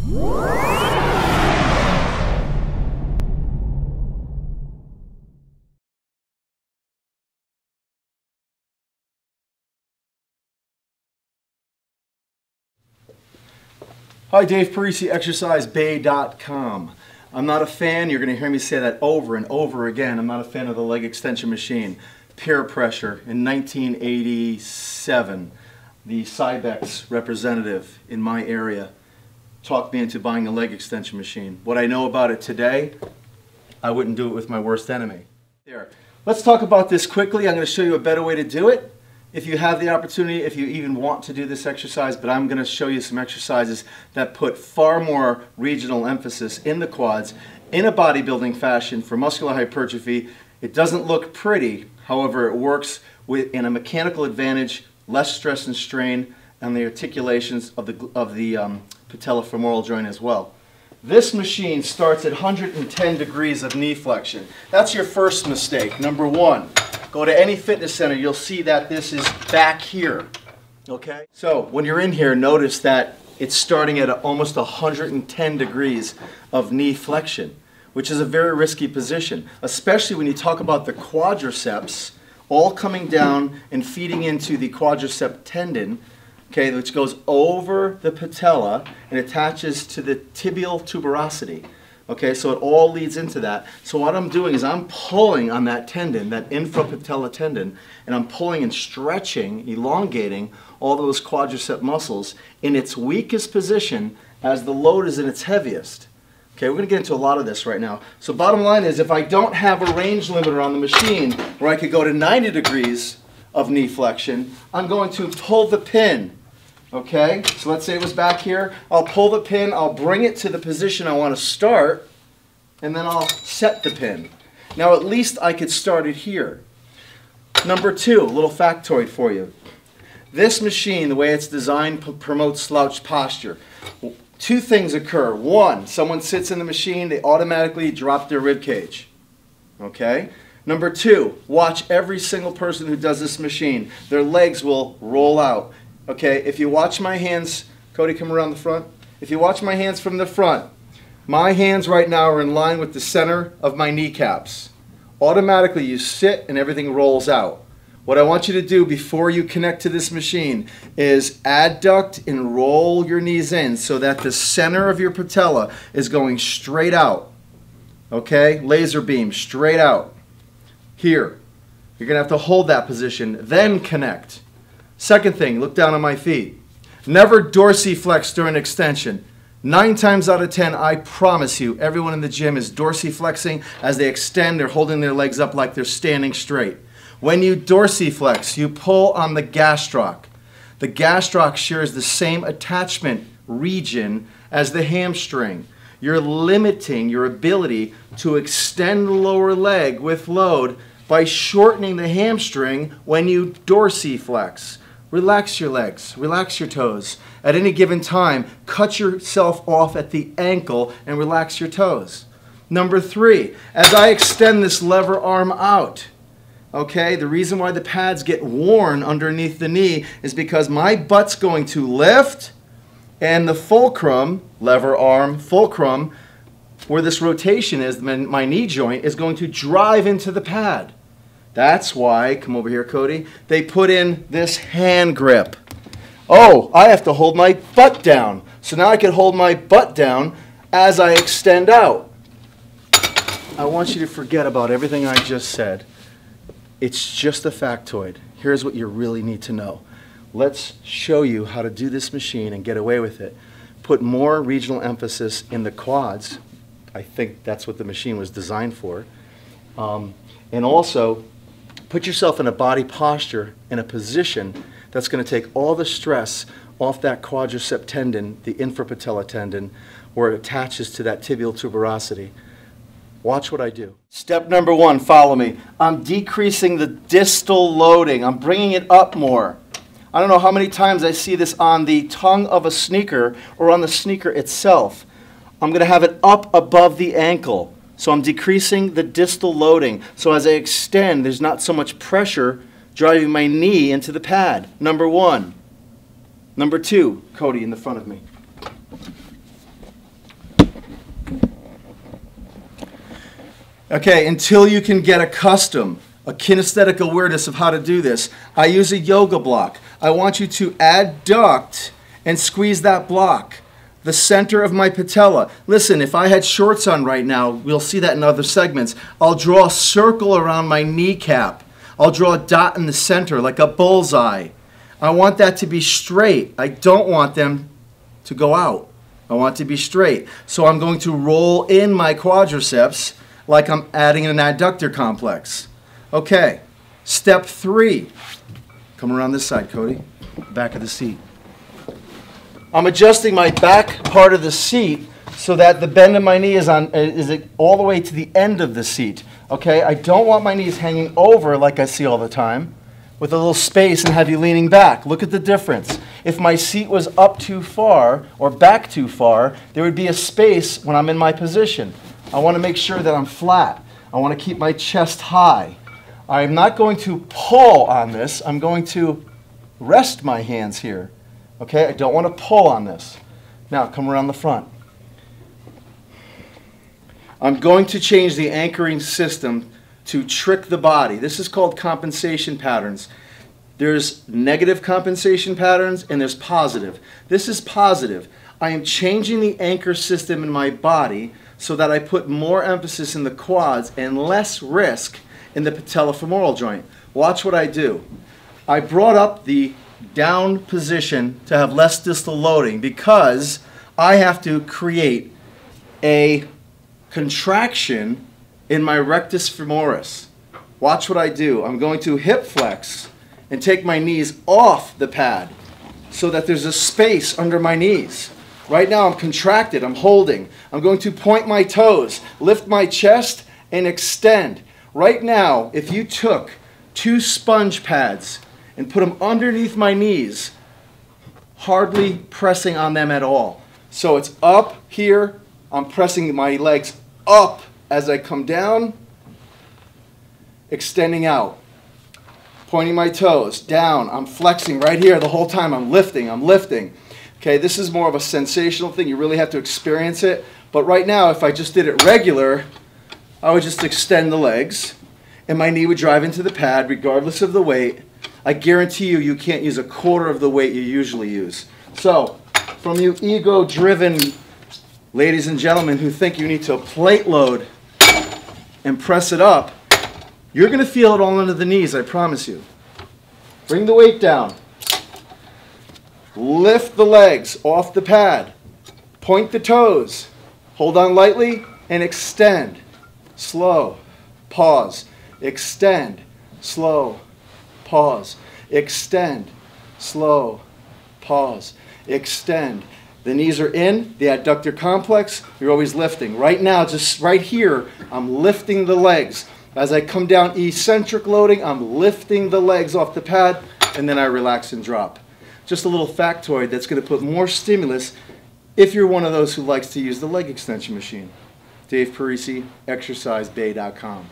Hi, Dave Parisi, ExerciseBay.com. I'm not a fan, you're going to hear me say that over and over again, I'm not a fan of the leg extension machine. Peer pressure. In 1987, the Cybex representative in my area talked me into buying a leg extension machine. What I know about it today, I wouldn't do it with my worst enemy. There. Let's talk about this quickly. I'm going to show you a better way to do it. If you have the opportunity, if you even want to do this exercise, but I'm going to show you some exercises that put far more regional emphasis in the quads in a bodybuilding fashion for muscular hypertrophy. It doesn't look pretty, however, it works in a mechanical advantage, less stress and strain on the articulations of the patellofemoral joint as well. This machine starts at 110 degrees of knee flexion. That's your first mistake, number one. Go to any fitness center, you'll see that this is back here, okay? So when you're in here, notice that it's starting at almost 110 degrees of knee flexion, which is a very risky position, especially when you talk about the quadriceps all coming down and feeding into the quadricep tendon, okay, which goes over the patella and attaches to the tibial tuberosity. Okay, so it all leads into that. So what I'm doing is I'm pulling on that tendon, that infrapatellar tendon, and I'm pulling and stretching, elongating all those quadricep muscles in its weakest position as the load is in its heaviest. Okay, we're going to get into a lot of this right now. So bottom line is, if I don't have a range limiter on the machine where I could go to 90 degrees of knee flexion, I'm going to pull the pin. Okay, so let's say it was back here. I'll pull the pin, I'll bring it to the position I want to start, and then I'll set the pin. Now at least I could start it here. Number two, a little factoid for you. This machine, the way it's designed, promotes slouched posture. Two things occur. One, someone sits in the machine, they automatically drop their rib cage. Okay? Number two, watch every single person who does this machine. Their legs will roll out. Okay, if you watch my hands, Cody, come around the front. If you watch my hands from the front, my hands right now are in line with the center of my kneecaps. Automatically you sit and everything rolls out. What I want you to do before you connect to this machine is adduct and roll your knees in so that the center of your patella is going straight out. Okay, laser beam, straight out. Here, you're going to have to hold that position, then connect. Second thing, look down on my feet. Never dorsiflex during extension. 9 times out of 10, I promise you, everyone in the gym is dorsiflexing as they extend. They're holding their legs up like they're standing straight. When you dorsiflex, you pull on the gastroc. The gastroc shares the same attachment region as the hamstring. You're limiting your ability to extend the lower leg with load by shortening the hamstring when you dorsiflex. Relax your legs, relax your toes. At any given time, cut yourself off at the ankle and relax your toes. Number three, as I extend this lever arm out, okay, the reason why the pads get worn underneath the knee is because my butt's going to lift and the fulcrum, lever arm, fulcrum, where this rotation is, my knee joint, is going to drive into the pad. That's why, come over here, Cody, they put in this hand grip. Oh, I have to hold my butt down. So now I can hold my butt down as I extend out. I want you to forget about everything I just said. It's just a factoid. Here's what you really need to know. Let's show you how to do this machine and get away with it. Put more regional emphasis in the quads. I think that's what the machine was designed for. And also, put yourself in a body posture, in a position that's going to take all the stress off that quadricep tendon, the infrapatellar tendon, where it attaches to that tibial tuberosity. Watch what I do. Step number one, follow me. I'm decreasing the distal loading. I'm bringing it up more. I don't know how many times I see this on the tongue of a sneaker or on the sneaker itself. I'm going to have it up above the ankle. So I'm decreasing the distal loading. So as I extend, there's not so much pressure driving my knee into the pad. Number one. Number two, Cody in the front of me. Okay, until you can get accustomed, a kinesthetic awareness of how to do this, I use a yoga block. I want you to adduct and squeeze that block, the center of my patella. Listen, if I had shorts on right now, we'll see that in other segments, I'll draw a circle around my kneecap. I'll draw a dot in the center like a bullseye. I want that to be straight. I don't want them to go out. I want it to be straight. So I'm going to roll in my quadriceps like I'm adding an adductor complex. Okay, step 3. Come around this side, Cody. Back of the seat. I'm adjusting my back part of the seat so that the bend of my knee is all the way to the end of the seat. Okay, I don't want my knees hanging over like I see all the time, with a little space and have you leaning back. Look at the difference. If my seat was up too far or back too far, there would be a space when I'm in my position. I want to make sure that I'm flat. I want to keep my chest high. I'm not going to pull on this. I'm going to rest my hands here. Okay, I don't want to pull on this. Now, come around the front. I'm going to change the anchoring system to trick the body. This is called compensation patterns. There's negative compensation patterns and there's positive. This is positive. I am changing the anchor system in my body so that I put more emphasis in the quads and less risk in the patellofemoral joint. Watch what I do. I brought up the down position to have less distal loading because I have to create a contraction in my rectus femoris. Watch what I do. I'm going to hip flex and take my knees off the pad so that there's a space under my knees. Right now I'm contracted, I'm holding. I'm going to point my toes, lift my chest, and extend. Right now, if you took 2 sponge pads and put them underneath my knees, hardly pressing on them at all. So it's up here, I'm pressing my legs up as I come down, extending out. Pointing my toes down, I'm flexing right here the whole time, I'm lifting. Okay, this is more of a sensational thing, you really have to experience it. But right now, if I just did it regular, I would just extend the legs, and my knee would drive into the pad regardless of the weight. I guarantee you, you can't use a quarter of the weight you usually use. So, from you ego-driven ladies and gentlemen who think you need to plate load and press it up, you're going to feel it all under the knees, I promise you. Bring the weight down. Lift the legs off the pad. Point the toes. Hold on lightly and extend. Slow. Pause. Extend. Slow. Pause. Extend. Slow. Pause. Extend. The knees are in, the adductor complex, you're always lifting. Right now, just right here, I'm lifting the legs. As I come down eccentric loading, I'm lifting the legs off the pad, and then I relax and drop. Just a little factoid that's going to put more stimulus if you're one of those who likes to use the leg extension machine. Dave Parisi, ExerciseBay.com.